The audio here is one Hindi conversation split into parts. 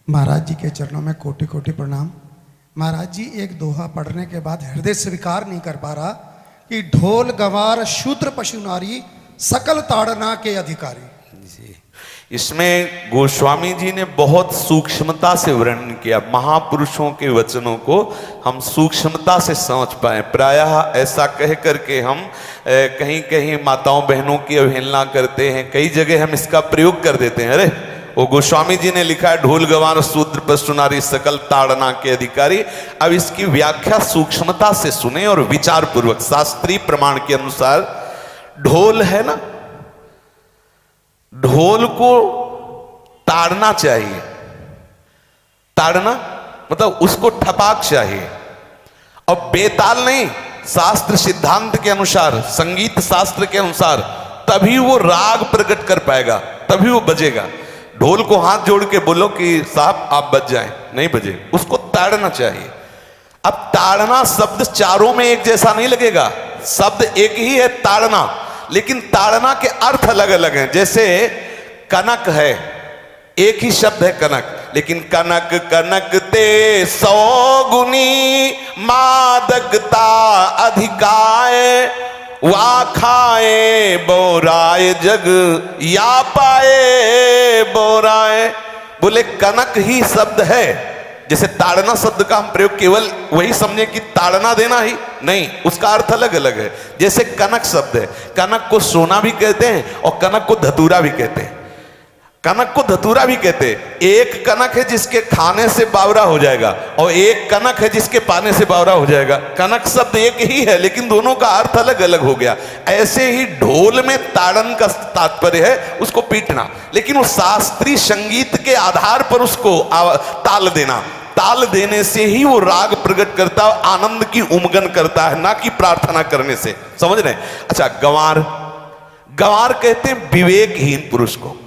महाराज जी के चरणों में कोटि कोटि प्रणाम। महाराज जी एक दोहा पढ़ने के बाद हृदय स्वीकार नहीं कर पा रहा कि ढोल गवार शूद्र पशु नारी सकल ताड़ना के अधिकारी। जी, इसमें गोस्वामी जी ने बहुत सूक्ष्मता से वर्णन किया। महापुरुषों के वचनों को हम सूक्ष्मता से समझ पाए। प्रायः ऐसा कह करके हम कहीं कहीं माताओं बहनों की अवहेलना करते हैं, कई जगह हम इसका प्रयोग कर देते हैं। अरे वो गोस्वामी जी ने लिखा है ढोल गवार शूद्र पशु नारी सकल ताड़ना के अधिकारी। अब इसकी व्याख्या सूक्ष्मता से सुने और विचार पूर्वक। शास्त्रीय प्रमाण के अनुसार ढोल है ना, ढोल को ताड़ना चाहिए। ताड़ना मतलब उसको ठपाक चाहिए और बेताल नहीं। शास्त्र सिद्धांत के अनुसार, संगीत शास्त्र के अनुसार तभी वो राग प्रकट कर पाएगा, तभी वो बजेगा। ढोल को हाथ जोड़ के बोलो कि साहब आप बज जाएं, नहीं बजे, उसको ताड़ना चाहिए। अब ताड़ना शब्द चारों में एक जैसा नहीं लगेगा। शब्द एक ही है ताड़ना, लेकिन ताड़ना के अर्थ अलग अलग हैं। जैसे कनक है, एक ही शब्द है कनक, लेकिन कनक कनक ते 100 गुनी मादकता अधिकाय वा खाए बोराए जग या पाए बोराए। बोले कनक ही शब्द है। जैसे ताड़ना शब्द का हम प्रयोग केवल वही समझे कि ताड़ना देना ही नहीं, उसका अर्थ अलग अलग है। जैसे कनक शब्द है, कनक को सोना भी कहते हैं और कनक को धतूरा भी कहते हैं। कनक को धतूरा भी कहते हैं। एक कनक है जिसके खाने से बावरा हो जाएगा और एक कनक है जिसके पाने से बावरा हो जाएगा। कनक शब्द एक ही है, लेकिन दोनों का अर्थ अलग अलग हो गया। ऐसे ही ढोल में ताड़न का तात्पर्य है उसको पीटना, लेकिन वो शास्त्रीय संगीत के आधार पर उसको ताल देना। ताल देने से ही वो राग प्रकट करता है, आनंद की उमगन करता है, ना कि प्रार्थना करने से। समझ रहे हैं? अच्छा, गंवार, गंवार कहते हैं विवेकहीन पुरुष को।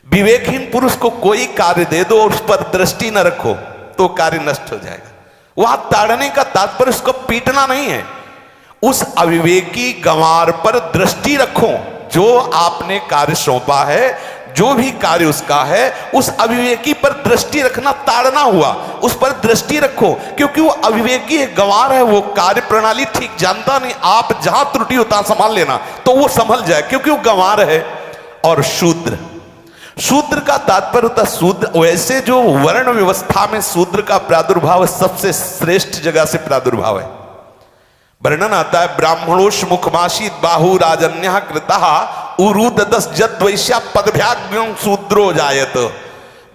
विवेकहीन पुरुष को कोई कार्य दे दो और उस पर दृष्टि न रखो तो कार्य नष्ट हो जाएगा। वहां ताड़ने का तात्पर्य उसको पीटना नहीं है। उस अविवेकी गंवार पर दृष्टि रखो। जो आपने कार्य सौंपा है, जो भी कार्य उसका है, उस अविवेकी पर दृष्टि रखना ताड़ना हुआ। उस पर दृष्टि रखो, क्योंकि वो अविवेकी है, गंवार है, वो कार्य प्रणाली ठीक जानता नहीं। आप जहां त्रुटि होता संभाल लेना तो वो संभल जाए, क्योंकि वो गंवार है। और शूद्र, शूद्र का तात्पर्य होता है शूद्र। वैसे जो वर्ण व्यवस्था में शूद्र का प्रादुर्भाव सबसे श्रेष्ठ जगह से प्रादुर्भाव है। वर्णन आता है ब्राह्मणोष मुखमाशीत बाहु राजन्य कृतः उरुददस जद्वैश्या पदभ्याग्यं शूद्रो जायत।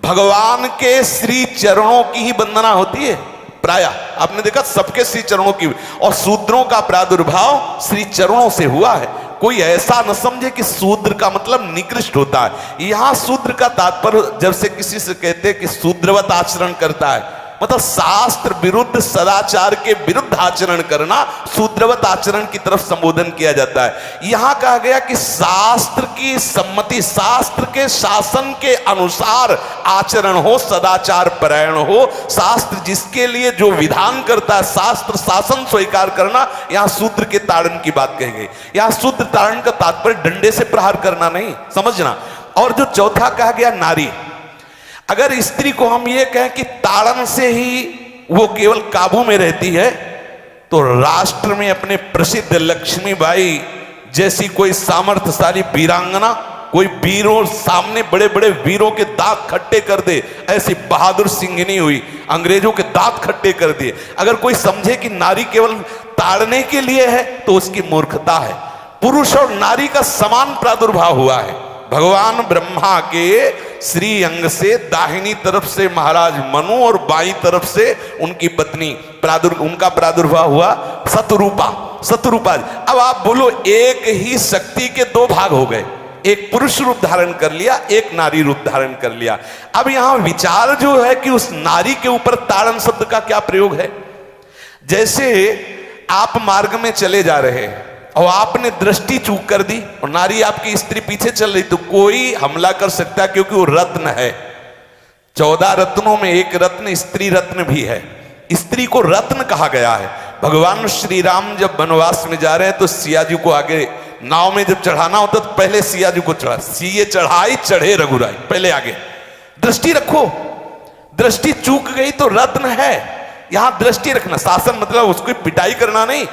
भगवान के श्री चरणों की ही वंदना होती है। प्रायः आपने देखा सबके श्री चरणों की, और शूद्रों का प्रादुर्भाव श्री चरणों से हुआ है। कोई ऐसा न समझे कि शूद्र का मतलब निकृष्ट होता है। यहां शूद्र का तात्पर्य जब से किसी से कहते हैं कि शूद्रवत आचरण करता है, मतलब शास्त्र विरुद्ध, सदाचार के विरुद्ध आचरण करना शूद्रवत आचरण की तरफ संबोधन किया जाता है। यहां कहा गया कि शास्त्र की सम्मति, शास्त्र के शासन के अनुसार आचरण हो, सदाचार परायण हो। शास्त्र जिसके लिए जो विधान करता है, शास्त्र शासन स्वीकार करना, यहां शूद्र के ताड़न की बात कही गई। यहां शूद्र ताड़न का तात्पर्य डंडे से प्रहार करना नहीं, समझना। और जो चौथा कहा गया नारी, अगर स्त्री को हम ये कहें कि ताड़न से ही वो केवल काबू में रहती है, तो राष्ट्र में अपने प्रसिद्ध लक्ष्मीबाई जैसी कोई सामर्थ्यशाली वीरांगना, कोई वीरों सामने बड़े बड़े वीरों के दांत खट्टे कर दे, ऐसी बहादुर सिंघनी हुई, अंग्रेजों के दांत खट्टे कर दिए। अगर कोई समझे कि नारी केवल ताड़ने के लिए है तो उसकी मूर्खता है। पुरुष और नारी का समान प्रादुर्भाव हुआ है। भगवान ब्रह्मा के श्री अंग से दाहिनी तरफ से महाराज मनु और बाईं तरफ से उनकी पत्नी उनका प्रादुर्भाव हुआ शतरूपा। शतरूपा, अब आप बोलो एक ही शक्ति के दो भाग हो गए, एक पुरुष रूप धारण कर लिया, एक नारी रूप धारण कर लिया। अब यहां विचार जो है कि उस नारी के ऊपर ताड़न शब्द का क्या प्रयोग है। जैसे आप मार्ग में चले जा रहे हैं और आपने दृष्टि चूक कर दी और नारी आपकी स्त्री पीछे चल रही, तो कोई हमला कर सकता है, क्योंकि वो रत्न है। 14 रत्नों में एक रत्न स्त्री रत्न भी है। स्त्री को रत्न कहा गया है। भगवान श्री राम जब वनवास में जा रहे हैं तो सिया जी को आगे नाव में जब चढ़ाना होता तो पहले सिया जी को चढ़ा, सीए चढ़ाई चढ़े रघुराई, पहले आगे। दृष्टि रखो, दृष्टि चूक गई तो रत्न है। यहां दृष्टि रखना, शासन मतलब उसको पिटाई करना नहीं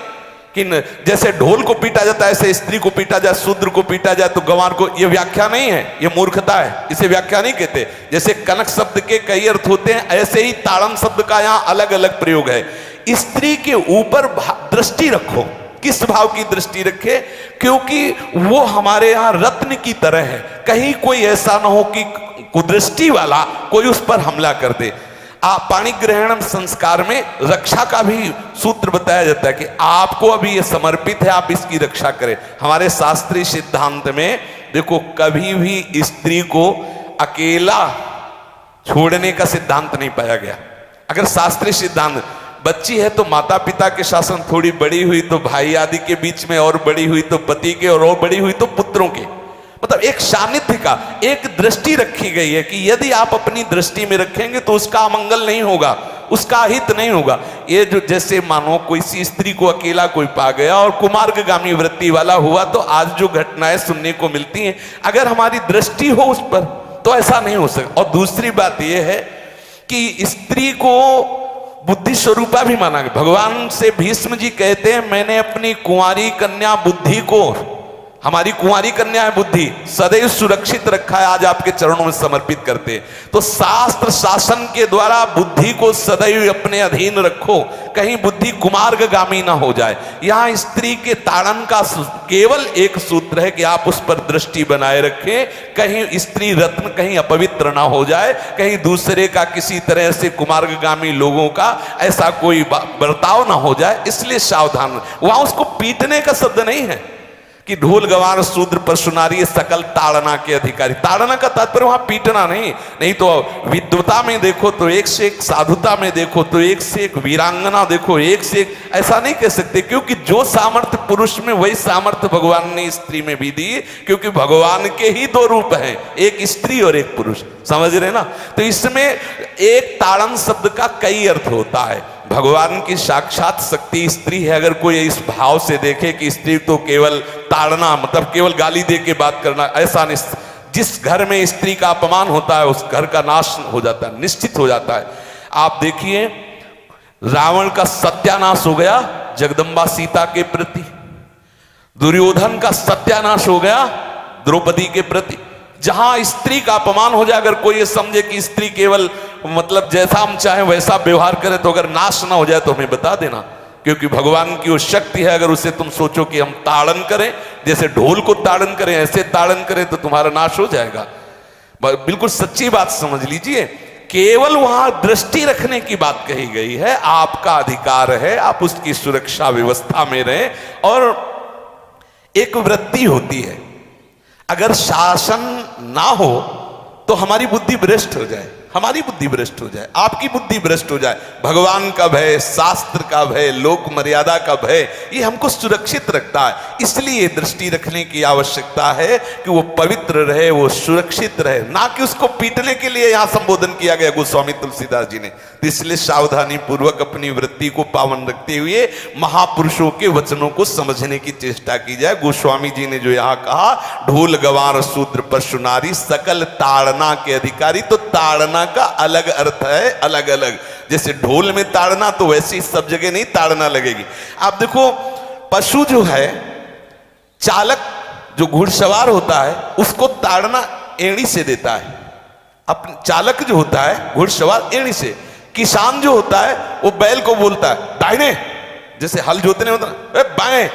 कि जैसे ढोल को पीटा जाता है ऐसे स्त्री को पीटा जाए, शूद्र को पीटा जाए तो गंवार को, ये व्याख्या नहीं है, ये मूर्खता है, इसे व्याख्या नहीं कहते। जैसे कनक शब्द के कई अर्थ होते हैं, ऐसे ही ताड़न शब्द का यहां अलग अलग प्रयोग है। स्त्री के ऊपर दृष्टि रखो। किस भाव की दृष्टि रखे? क्योंकि वो हमारे यहां रत्न की तरह है, कहीं कोई ऐसा ना हो कि कुदृष्टि वाला कोई उस पर हमला कर दे। पाणी ग्रहण संस्कार में रक्षा का भी सूत्र बताया जाता है कि आपको अभी ये समर्पित है, आप इसकी रक्षा करें। हमारे शास्त्रीय सिद्धांत में देखो, कभी भी स्त्री को अकेला छोड़ने का सिद्धांत नहीं पाया गया। अगर शास्त्रीय सिद्धांत, बच्ची है तो माता पिता के शासन, थोड़ी बड़ी हुई तो भाई आदि के बीच में, और बड़ी हुई तो पति के, और बड़ी हुई तो पुत्रों के, मतलब एक सानिध्य का एक दृष्टि रखी गई है कि यदि आप अपनी दृष्टि में रखेंगे तो उसका अमंगल नहीं होगा, उसका हित नहीं होगा। ये जो जैसे मानो कोई सी स्त्री को अकेला कोई पा गया और कुमार्गगामी वृत्ति वाला हुआ, तो आज जो घटनाएं सुनने को मिलती हैं, अगर हमारी दृष्टि हो उस पर तो ऐसा नहीं हो सकता। और दूसरी बात यह है कि स्त्री को बुद्धि स्वरूपा भी माना गया। भगवान से भीष्म जी कहते हैं, मैंने अपनी कुंवारी कन्या बुद्धि को, हमारी कुंवारी कन्या है बुद्धि, सदैव सुरक्षित रखा है, आज आपके चरणों में समर्पित करते हैं। तो शास्त्र शासन के द्वारा बुद्धि को सदैव अपने अधीन रखो, कहीं बुद्धि कुमार्गगामी ना हो जाए। यहां स्त्री के ताड़न का केवल एक सूत्र है कि आप उस पर दृष्टि बनाए रखें, कहीं स्त्री रत्न कहीं अपवित्र ना हो जाए, कहीं दूसरे का किसी तरह से कुमार्गगामी लोगों का ऐसा कोई बर्ताव ना हो जाए, इसलिए सावधान। वहां उसको पीटने का शब्द नहीं है कि ढोल गवार शूद्र पशु नारी सकल ताड़ना के अधिकारी। ताड़ना का तात्पर्य वहां पीटना नहीं तो विद्वता में देखो तो एक से एक, साधुता में देखो तो एक से एक, वीरांगना देखो एक से एक, ऐसा नहीं कह सकते। क्योंकि जो सामर्थ्य पुरुष में वही सामर्थ्य भगवान ने स्त्री में भी दी, क्योंकि भगवान के ही दो रूप हैं, एक स्त्री और एक पुरुष, समझ रहे ना। तो इसमें एक ताड़न शब्द का कई अर्थ होता है। भगवान की साक्षात शक्ति स्त्री है। अगर कोई इस भाव से देखे कि स्त्री तो केवल ताड़ना मतलब केवल गाली दे के बात करना, ऐसा नहीं। जिस घर में स्त्री का अपमान होता है उस घर का नाश हो जाता है, निश्चित हो जाता है। आप देखिए, रावण का सत्यानाश हो गया जगदम्बा सीता के प्रति, दुर्योधन का सत्यानाश हो गया द्रौपदी के प्रति। जहां स्त्री का अपमान हो जाए, अगर कोई ये समझे कि स्त्री केवल मतलब जैसा हम चाहें वैसा व्यवहार करें, तो अगर नाश ना हो जाए तो हमें बता देना, क्योंकि भगवान की वो शक्ति है। अगर उसे तुम सोचो कि हम ताड़न करें, जैसे ढोल को ताड़न करें ऐसे ताड़न करें, तो तुम्हारा नाश हो जाएगा। बिल्कुल सच्ची बात समझ लीजिए। केवल वहां दृष्टि रखने की बात कही गई है, आपका अधिकार है, आप उसकी सुरक्षा व्यवस्था में रहें। और एक वृत्ति होती है, अगर शासन ना हो तो हमारी बुद्धि भ्रष्ट हो जाए, हमारी बुद्धि भ्रष्ट हो जाए, आपकी बुद्धि भ्रष्ट हो जाए। भगवान का भय, शास्त्र का भय, लोक मर्यादा का भय, ये हमको सुरक्षित रखता है। इसलिए दृष्टि रखने की आवश्यकता है कि वो पवित्र रहे, वो सुरक्षित रहे, ना कि उसको पीटने के लिए यहां संबोधन किया गया गोस्वामी तुलसीदास जी ने। इसलिए सावधानी पूर्वक अपनी वृत्ति को पावन रखते हुए महापुरुषों के वचनों को समझने की चेष्टा की जाए। गोस्वामी जी ने जो यहाँ कहा, ढोल गवार शूद्र पशु नारी सकल ताड़ना के अधिकारी, तो ताड़ना का अलग अर्थ है, अलग अलग। जैसे ढोल में ताड़ना, तो वैसे ही सब जगह नहीं ताड़ना लगेगी। आप देखो, पशु जो है, चालक जो घुड़सवार होता है उसको ताड़ना एड़ी से देता है। अपने चालक जो होता है घुड़सवार एड़ी से, किसान जो होता है वो बैल को बोलता है दाहिने, जैसे हल जोतने होता है बाएं,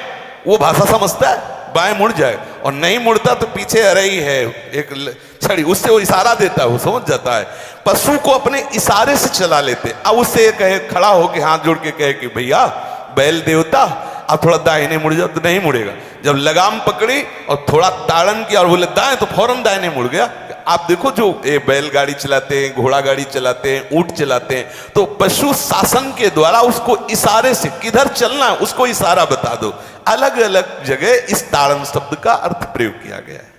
वो भाषा समझता है, बाएं मुड़ जाए, और नहीं मुड़ता तो पीछे अरई है एक छड़ी, उससे वो इशारा देता है, वो समझ जाता है। पशु को अपने इशारे से चला लेते। अब उससे कहे, खड़ा होके हाथ जोड़ के कहे कि भैया बैल देवता आप थोड़ा दाहिने मुड़ जाओ, तो नहीं मुड़ेगा। जब लगाम पकड़ी और थोड़ा ताड़न किया और बोले दाएं, तो फौरन दाहिने मुड़ गया। आप देखो, जो बैलगाड़ी चलाते हैं, घोड़ा गाड़ी चलाते हैं, ऊंट चलाते हैं, तो पशु शासन के द्वारा उसको इशारे से किधर चलना है उसको इशारा बता दो। अलग अलग जगह इस ताड़न शब्द का अर्थ प्रयोग किया गया है।